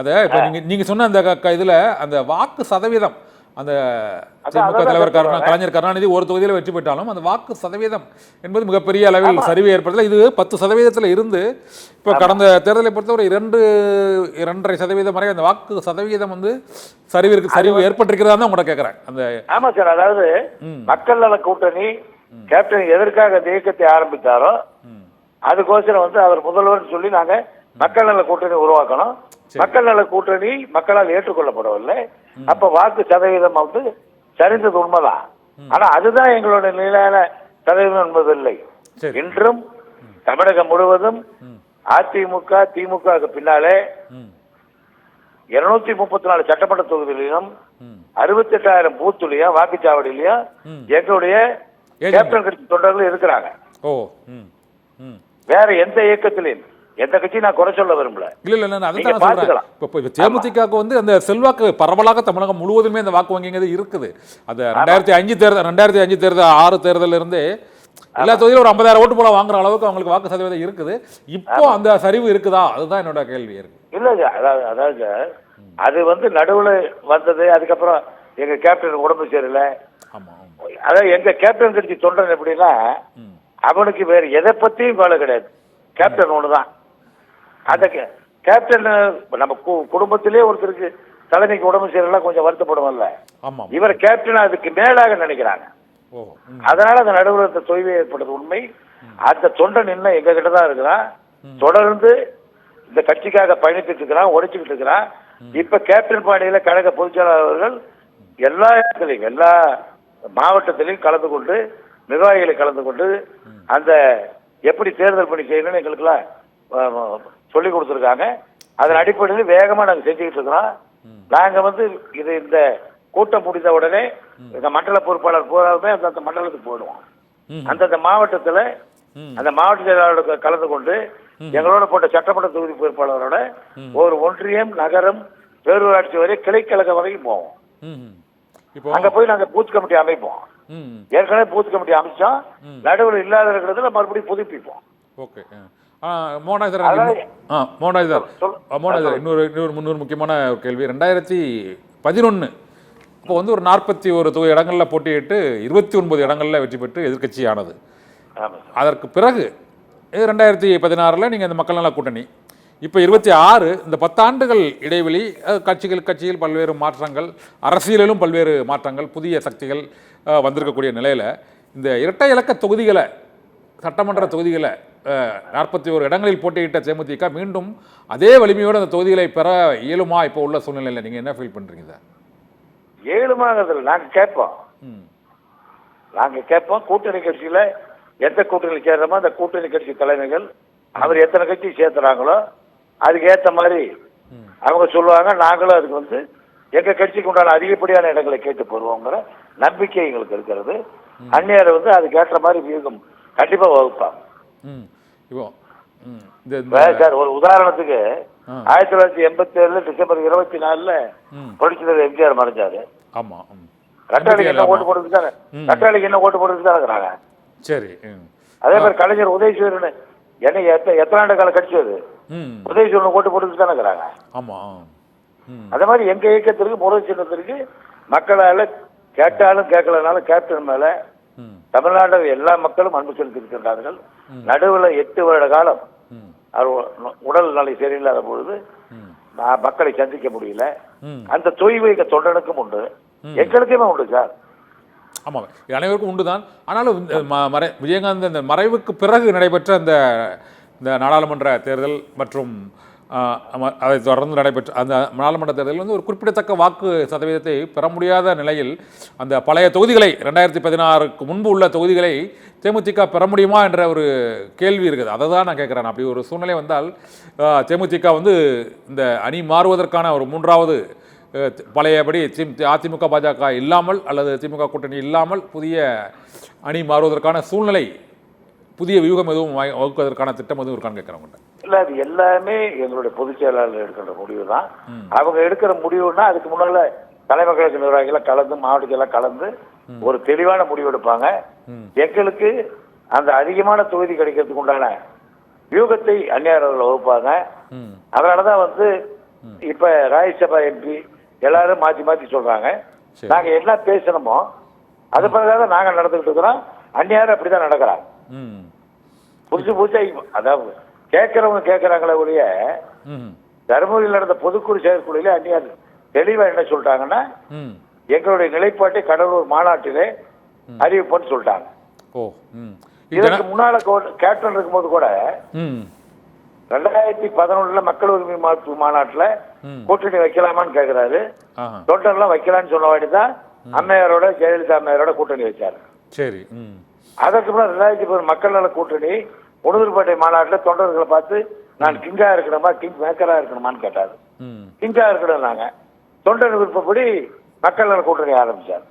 அதை இப்போ நீங்கள் சொன்ன அந்த இதில் அந்த வாக்கு சதவீதம் அந்த திமுக தலைவர் கலைஞர் கருணாநிதி ஒரு தொகுதியில் வெற்றி பெற்றாலும் அந்த வாக்கு சதவீதம் என்பது மிகப்பெரிய அளவில் சரிவு ஏற்படுத்தல. இது 10% இருந்து இப்போ கடந்த தேர்தலை பொறுத்தவரை 2.5% வரை அந்த வாக்கு சதவீதம் வந்து சரிவு ஏற்பட்டிருக்கிறதா தான் உங்களை கேட்குறேன். அந்த ஆமா சார், அதாவது மக்கள் நல கூட்டணி கேப்டன் எதற்காக அந்த இயக்கத்தை ஆரம்பித்தாரோ அதுக்கோசரம் வந்து அவர் முதல்வர் சொல்லி நாங்க மக்கள் நல கூட்டணி உருவாக்கணும். மக்கள் நல கூட்டணி மக்களால் ஏற்றுக்கொள்ளப்படவில்லை. அப்ப வாக்கு சதவீதம் வந்து சரிந்தது உண்மைதான். ஆனா அதுதான் எங்களுடைய நிலையான சதவீதம் என்பதில்லை. இன்றும் தமிழகம் முழுவதும் அதிமுக திமுக பின்னாலே 234 சட்டமன்ற தொகுதியிலும் 68,000 பூத்துலயும் வாக்குச்சாவடியிலையும் எங்களுடைய கேப்டன் கட்சி தொண்டர்கள் இருக்கிறாங்க. வேற எந்த இயக்கத்திலையும் எந்த கட்சி நான் குறை சொல்ல விரும்பல. இல்ல தேமுதிகவுக்கு வந்து அந்த செல்வாக்கு பரவலாக தமிழகம் முழுவதுமே அந்த வாக்கு வங்கிங்கிறது இருக்குது. அது 2005 தேர்தல் 6 தேர்தல் இருந்தே எல்லா தொகுதியிலும் ஒரு 50,000 ஓட்டு போல வாங்குற அளவுக்கு அவங்களுக்கு வாக்கு சதவீதம் இருக்குது. இப்போ அந்த சரிவு இருக்குதா? அதுதான் என்னோட கேள்வி இருக்கு. இல்ல அதாவது அது வந்து நடுவுல வந்தது. அதுக்கப்புறம் எங்க கேப்டன் உடம்பு சரியில்லை. அதாவது எங்க கேப்டன் கட்சி தொண்டன் எப்படின்னா அவனுக்கு வேற எதை பத்தியும் வேலை கிடையாது. கேப்டன் ஒண்ணுதான். அந்த கேப்டன் நம்ம குடும்பத்திலே ஒருத்தருக்கு தலைமைக்கு உடம்பு சரியில்லை கொஞ்சம் வருத்தப்படுவோம்ல. இவர் கேப்டன் அதுக்கு மேலாக நினைக்கிறாங்க. அதனால அந்த நடுவில் தொய்வு ஏற்படுறது உண்மை. அந்த தொண்டன் இன்னும் எங்க கிட்ட தான் இருக்கிறான். தொடர்ந்து இந்த கட்சிக்காக பயணித்துட்டு இருக்கிறான், உடைச்சுக்கிட்டு இருக்கிறான். இப்ப கேப்டன் பாடியில கழக பொதுச் செயலாளர்கள் எல்லா இடத்துலையும் எல்லா மாவட்டத்திலையும் கலந்து கொண்டு நிர்வாகிகளை கலந்து கொண்டு அந்த எப்படி தேர்தல் பணி செய்யணும்னு எங்களுக்குலாம் சொல்லி கொடுத்துருக்காங்க. அதன் அடிப்படையில் வேகமா நாங்க செஞ்சுக்கிட்டு இருக்கிறோம். நாங்க வந்து இது இந்த கூட்டம் முடிந்த உடனே எங்க மண்டல பொறுப்பாளர் போறாமே அந்த மண்டலத்துக்கு போயிடுவோம். அந்தந்த மாவட்டத்துல அந்த மாவட்ட செயலாளரோட கலந்து கொண்டு எங்களோட போட்ட சட்டமன்ற தொகுதி பொறுப்பாளரோட ஒரு ஒன்றியம் நகரம் பேரூராட்சி வரை கிளைக்கழகம் வரைக்கும் போவோம். அங்க போய் நாங்க பூத் கமிட்டி அமைப்போம். ஏற்கனவே பூத் கமிட்டி அமைச்சோம். நடுவில் இல்லாத இருக்கிறதுல மறுபடியும் புதுப்பிப்போம். இன்னொரு முக்கியமான கேள்வி. 2011 இப்போ வந்து ஒரு 41 இடங்களில் போட்டியிட்டு 29 இடங்களில் வெற்றி பெற்று எதிர்கட்சி ஆனது. அதற்கு பிறகு 2016 நீங்கள் இந்த மக்கள் நல கூட்டணி, இப்போ 26 இந்த 10 ஆண்டுகள் இடைவெளி கட்சியில் பல்வேறு மாற்றங்கள், அரசியலிலும் பல்வேறு மாற்றங்கள், புதிய சக்திகள் வந்திருக்கக்கூடிய நிலையில் இந்த இரட்டை இலக்க தொகுதிகளை சட்டமன்ற தொகுதிகளை 41 இடங்களில் போட்டியிட்ட தேமுதிக மீண்டும் அதே வலிமையோடு அந்த தொகுதிகளை பெற இயலுமா? இப்போ உள்ள சூழ்நிலையில் நீங்கள் என்ன ஃபீல் பண்ணுறீங்க? இயலுமாங்கிறதுல நாங்கள் கேட்போம். கூட்டணி கட்சியில் எந்த கூட்டணி சேர்றோமோ அந்த கூட்டணி கட்சி தலைமைகள் அவர் எத்தனை கட்சி சேர்த்துறாங்களோ அதுக்கு ஏற்ற மாதிரி அவங்க சொல்லுவாங்க. நாங்களும் அதுக்கு வந்து எங்க கட்சிக்கு உண்டான அதிகப்படியான இடங்களை கேட்டு போடுவோங்கிற நம்பிக்கை எங்களுக்கு இருக்கிறது. அந்நியரை வந்து அதுக்கு ஏற்ற மாதிரி வியூகம் கண்டிப்பா வகுப்பாங்க. சார் ஒரு உதாரணத்துக்கு 1987 டிசம்பர் 24 படிச்சது எம்ஜிஆர் மறைஞ்சாரு. கட்டாளிக்கு என்ன ஓட்டு போடுறதுக்கு தானே இருக்கிறாங்க. சரி. அதே மாதிரி கலைஞர் உதயசூரன் என்ன எத்தனை ஆண்டு கால கட்சி அது உதயசூரன் ஓட்டு போடுறதுக்கு தானே இருக்கிறாங்க. அதே மாதிரி எங்க இயக்கத்திற்கு முருகன் சின்னத்திற்கு மக்களால கேட்டாலும் கேட்கலனாலும் கேப்டன் மேல தமிழ்நாடு எல்லா மக்களும் அன்பு செலுத்தியிருக்கின்றார்கள். நடுவில் 8 வருட காலம் உடல் நிலை சரியில்லாத பொழுது மக்களை சந்திக்க முடியல. அந்த தொய்வு எங்க தொண்டனுக்கும் உண்டு, எங்களுக்குமே உண்டு சார். ஆமாம், அனைவருக்கும் உண்டுதான். ஆனாலும் விஜயகாந்த் இந்த மறைவுக்கு பிறகு நடைபெற்ற அந்த நாடாளுமன்ற தேர்தல் மற்றும் அதை தொடர்ந்து நடைபெற்ற அந்த நாடாளுமன்ற தேர்தலில் வந்து ஒரு குறிப்பிடத்தக்க வாக்கு சதவீதத்தை பெற முடியாத நிலையில் அந்த பழைய தொகுதிகளை 2016க்கு முன்பு உள்ள தொகுதிகளை தேமுதிக பெற முடியுமா என்ற ஒரு கேள்வி இருக்குது. அதை தான் நான் கேட்குறேன். அப்படி ஒரு சூழ்நிலை வந்தால் தேமுதிக வந்து இந்த அணி மாறுவதற்கான ஒரு 3வது பழையபடி அதிமுக பாஜக இல்லாமல் அல்லது திமுக கூட்டணி இல்லாமல் புதிய அணி மாறுவதற்கான சூழ்நிலை, புதிய வியூகம் எதுவும் வகுப்பதற்கான திட்டம் எதுவும் இருக்கான்னு கேட்குறவங்க. இல்லை, அது எல்லாமே எங்களுடைய பொதுச் செயலாளர் எடுக்கின்ற முடிவு தான். அவங்க எடுக்கிற முடிவுன்னா அதுக்கு முன்னால தலைமை கழக நிர்வாகிகளை கலந்து மாவட்டத்தெல்லாம் கலந்து ஒரு தெளிவான முடிவு எடுப்பாங்க. எங்களுக்கு அந்த அதிகமான தொகுதி கிடைக்கிறதுக்கு உண்டான வியூகத்தை அந்நியர்கள் வகுப்பாங்க. அதனாலதான் வந்து இப்ப ராஜ்யசபா எம்பி எல்லாரும் மாத்தி மாத்தி சொல்றாங்க. சரி. நாங்க என்ன பேசணுமோ அது பிறகு நாங்க நடந்துகிட்டு இருக்கிறோம். அந்நியாரும் அப்படிதான் நடக்கிறாங்க. ம் புதுசு புதுசா அதாவது கேட்கறவங்க கேட்கறாங்களே ஒழிய ம் தருமபுரியில் நடந்த பொதுக்குழு செயற்குழுல அந்நியார் தெளிவா என்ன சொல்லிட்டாங்கன்னா, ம் எங்களுடைய நிலைப்பாட்டை கடலூர் மாநாட்டிலே அறிவிப்போன்னு சொல்லிட்டாங்க. ஓ ம் இதற்கு முன்னால கேப்டன் இருக்கும்போது கூட ம் 2011 மக்கள் உரிமை மாநாட்டுல ம். கூட்டணி வைக்கலாமான்னு கேக்குறாரு. ஆஹா தொண்டர்லாம் வைக்கலாம்னு சொன்ன வேண்டியதான் அம்மையாரோட ஜெயலலிதா அம்மையாரோட கூட்டணி வச்சாரு. சரி ம் அதற்கு பிறகு 2010 மக்கள் நல கூட்டணி உணர்வுப்பேட்டை மாநாட்டுல தொண்டர்களை பார்த்து நான் கிங்கா இருக்கணுமா கிங் மேக்கரா இருக்கணுமான்னு கேட்டாரு. ம் கிங்கா இருக்கணும் நாங்க தொண்டர் விருப்பப்படி மக்கள் நல கூட்டணி ஆரம்பிச்சார்.